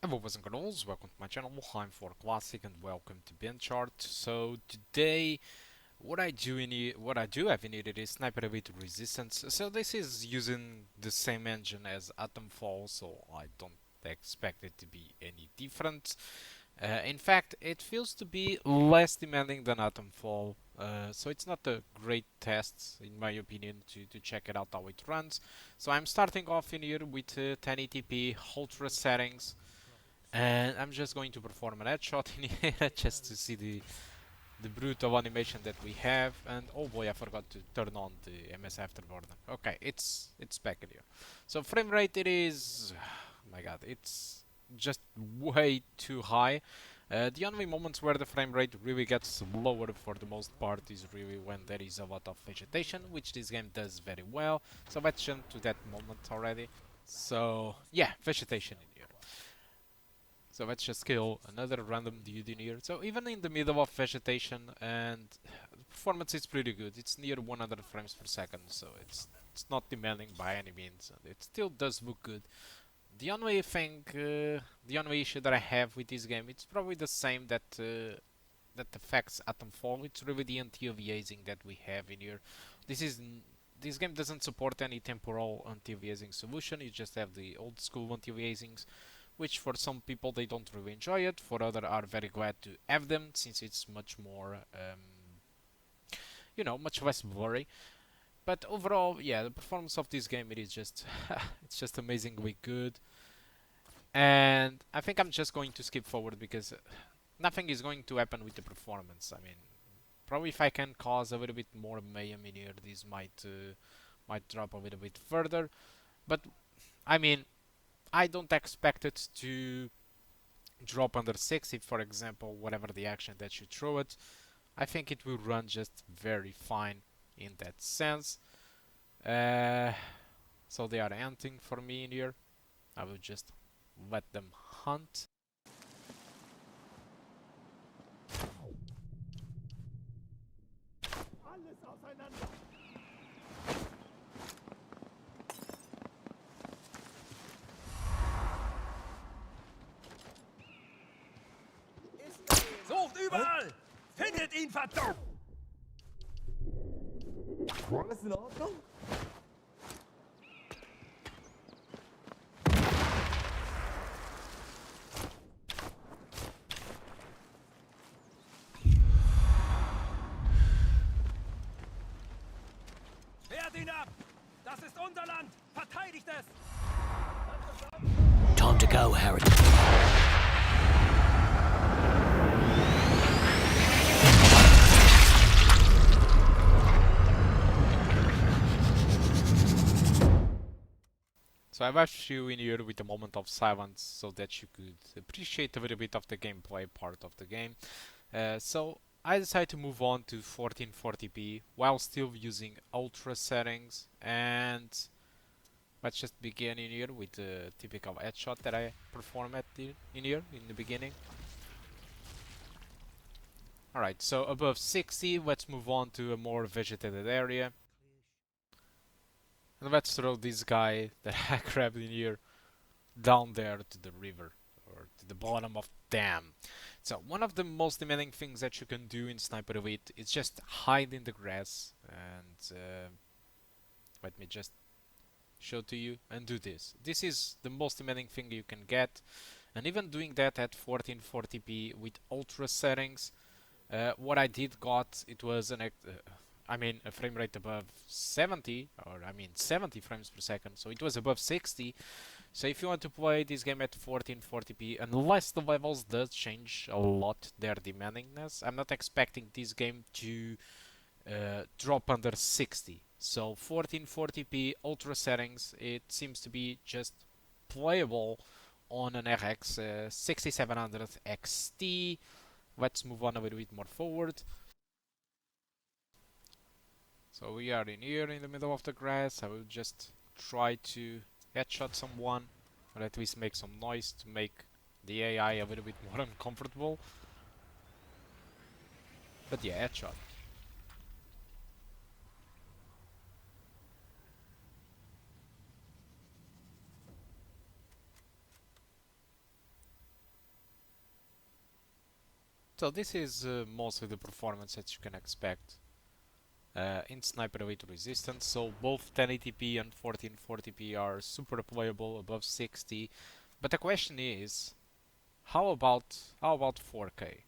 Hello boys and girls, welcome to my channel. I'm for Classic and welcome to BenchART. So today what I do have in it is sniper elite resistance. So this is using the same engine as Atomfall, so I don't expect it to be any different. In fact, it feels to be less demanding than Atomfall. So it's not a great test, in my opinion, to check it out how it runs. So I'm starting off in here with 1080p ultra settings, and I'm just going to perform an headshot in here just to see the brutal animation that we have. And oh boy, I forgot to turn on the MS Afterburner. Okay, it's back in here. So frame rate, it is, oh my god, it's just way too high. The only moments where the frame rate really gets lower for the most part is really when there is a lot of vegetation, which this game does very well. So let's jump to that moment already. So yeah, vegetation in here. So let's just kill another random dude in here. So even in the middle of vegetation, and the performance is pretty good. It's near 100 frames per second, so it's not demanding by any means. And it still does look good. The only thing, the only issue that I have with this game, it's probably the same that affects Atomfall. It's really the anti-aliasing that we have in here. This is this game doesn't support any temporal anti-aliasing solution. You just have the old school anti-aliasings, which for some people they don't really enjoy it. For others are very glad to have them since it's much more, much less blurry. But overall, yeah, the performance of this game, it is just it's just amazingly good. And I think I'm just going to skip forward because nothing is going to happen with the performance. I mean, probably if I can cause a little bit more mayhem in here, this might drop a little bit further. But I mean, I don't expect it to drop under 60, for example, whatever the action that you throw it. I think it will run just very fine in that sense. Uh, so they are hunting for me in here. I will just let them hunt. Sucht überall! Findet ihn, verdammt! Alles in Ordnung? Wehrt ihn ab! Das ist unser Land! Verteidigt es! Time to go, Harry. So I left you in here with a moment of silence so that you could appreciate a little bit of the gameplay part of the game. So I decided to move on to 1440p while still using ultra settings, and let's just begin in here with the typical headshot that I perform in here in the beginning. Alright, so above 60, let's move on to a more vegetated area. And let's throw this guy that I grabbed in here down there to the river, or to the bottom of the dam. So one of the most demanding things that you can do in Sniper Elite is just hide in the grass, and let me just show to you and do this. This is the most demanding thing you can get, and even doing that at 1440p with ultra settings, what I did got, it was a frame rate above 70, or 70 frames per second, so it was above 60. So if you want to play this game at 1440p, unless the levels does change a lot their demandingness, I'm not expecting this game to drop under 60. So 1440p ultra settings, it seems to be just playable on an RX 6700 XT. Let's move on a little bit more forward. So we are in here in the middle of the grass. I will just try to headshot someone, or at least make some noise to make the AI a little bit more uncomfortable. But yeah, headshot. So this is mostly the performance that you can expect in Sniper Elite Resistance. So both 1080p and 1440p are super playable above 60. But the question is, how about 4K?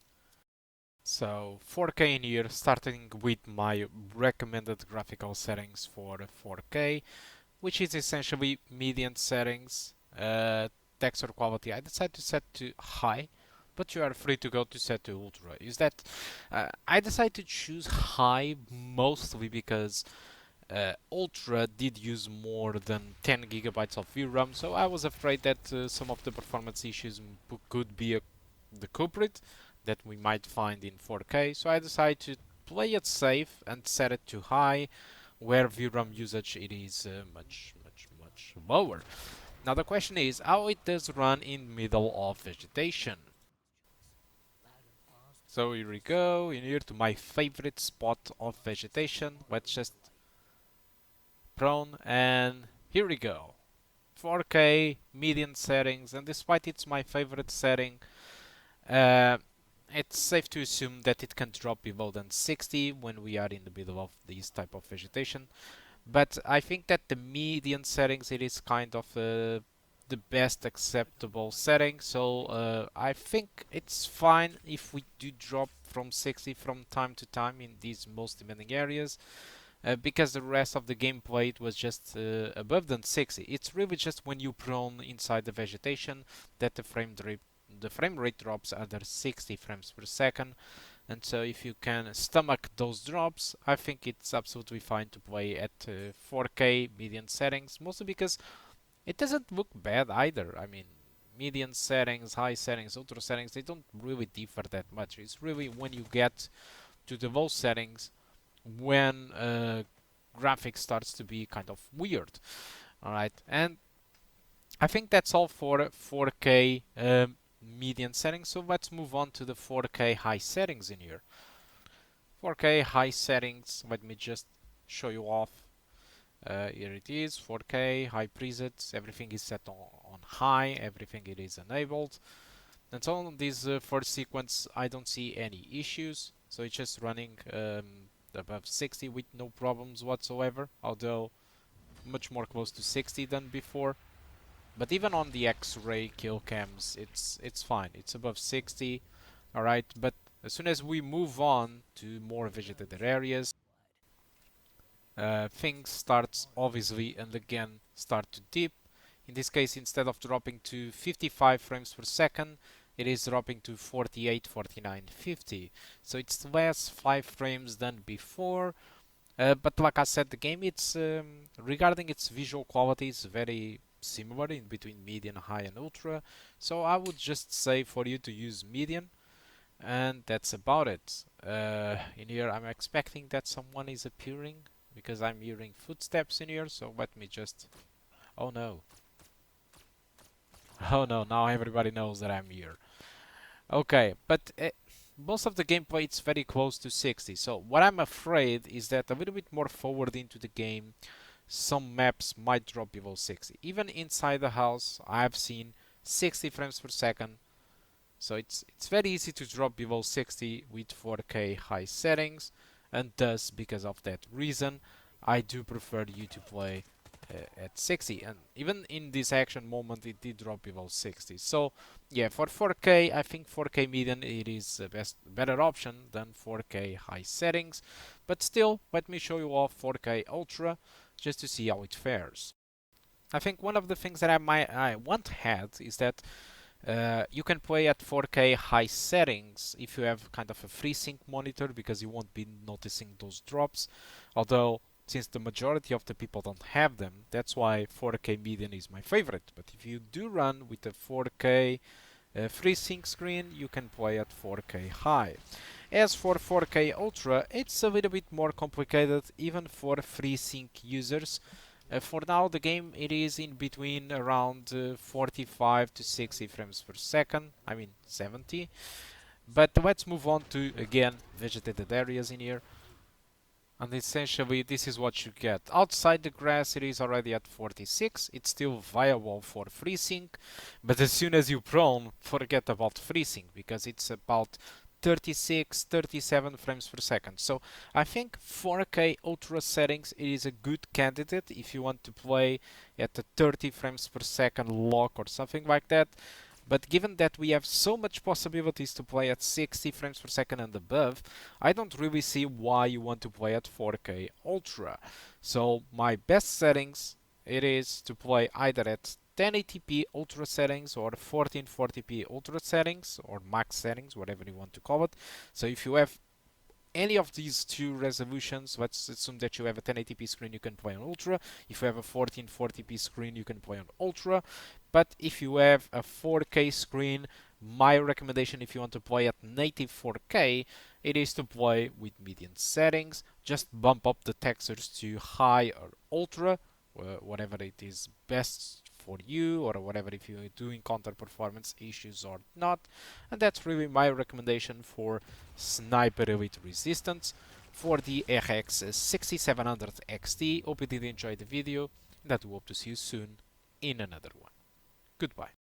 So 4K in here, starting with my recommended graphical settings for 4K, which is essentially median settings. Texture quality I decided to set to high, but you are free to go to set to ultra. Is that I decided to choose high mostly because ultra did use more than 10 gigabytes of VRAM, so I was afraid that some of the performance issues could be the culprit that we might find in 4K. So I decided to play it safe and set it to high, where VRAM usage it is much lower. Now the question is how it does run in middle of vegetation. So here we go, in here to my favorite spot of vegetation. Let's just prone, and here we go. 4K median settings, and despite it's my favorite setting, uh, it's safe to assume that it can drop below than 60 when we are in the middle of this type of vegetation. But I think that the median settings it is kind of the best acceptable setting, so I think it's fine if we do drop from 60 from time to time in these most demanding areas. Because the rest of the gameplay it was just above than 60. It's really just when you prone inside the vegetation that the frame rate drops under 60 frames per second. And so if you can stomach those drops, I think it's absolutely fine to play at 4K median settings, mostly because it doesn't look bad either. I mean, median settings, high settings, ultra settings, they don't really differ that much. It's really when you get to the low settings when graphics starts to be kind of weird. Alright, and I think that's all for 4K median settings, so let's move on to the 4K high settings in here. 4K high settings, let me just show you off. Here it is, 4K high presets, everything is set on high, everything it is enabled. And so on this first sequence I don't see any issues, so it's just running above 60 with no problems whatsoever, although much more close to 60 than before. But even on the X-ray kill cams, it's fine. It's above 60, all right. But as soon as we move on to more vegetated areas, things starts obviously and again start to dip. In this case, instead of dropping to 55 frames per second, it is dropping to 48, 49, 50. So it's less 5 frames than before. But like I said, the game, it's regarding its visual quality, is very similar in between median, high, and ultra. So I would just say for you to use median, and that's about it. In here, I'm expecting that someone is appearing because I'm hearing footsteps in here. So let me just. Oh no. Oh no! Now everybody knows that I'm here. Okay, but most of the gameplay it's very close to 60. So what I'm afraid is that a little bit more forward into the game, some maps might drop below 60. Even inside the house, I've seen 60 frames per second. So it's very easy to drop below 60 with 4K high settings, and thus because of that reason, I do prefer you to play at 60, and even in this action moment it did drop below 60. So yeah, for 4K I think 4K median it is the better option than 4K high settings, but still let me show you off 4K ultra just to see how it fares. I think one of the things that I want to add is that you can play at 4K high settings if you have kind of a FreeSync monitor, because you won't be noticing those drops, although since the majority of the people don't have them, that's why 4K median is my favorite. But if you do run with a 4K FreeSync screen, you can play at 4K high. As for 4K ultra, it's a little bit more complicated even for FreeSync users. For now, the game it is in between around 45 to 60 frames per second, I mean 70. But let's move on to, again, vegetated areas in here. And essentially this is what you get. Outside the grass it is already at 46, it's still viable for FreeSync, but as soon as you prone, forget about FreeSync, because it's about 36, 37 frames per second. So I think 4K ultra settings it is a good candidate if you want to play at a 30 frames per second lock or something like that. But given that we have so much possibilities to play at 60 frames per second and above, I don't really see why you want to play at 4K ultra. So my best settings it is to play either at 1080p ultra settings or 1440p ultra settings or max settings, whatever you want to call it. So if you have any of these two resolutions, let's assume that you have a 1080p screen, you can play on ultra. If you have a 1440p screen, you can play on ultra. But if you have a 4K screen, my recommendation if you want to play at native 4K, it is to play with median settings. Just bump up the textures to high or ultra, whatever it is best for you, or whatever if you do encounter performance issues or not. And that's really my recommendation for Sniper Elite Resistance for the RX 6700 XT. Hope you did enjoy the video, and I do hope to see you soon in another one. Goodbye.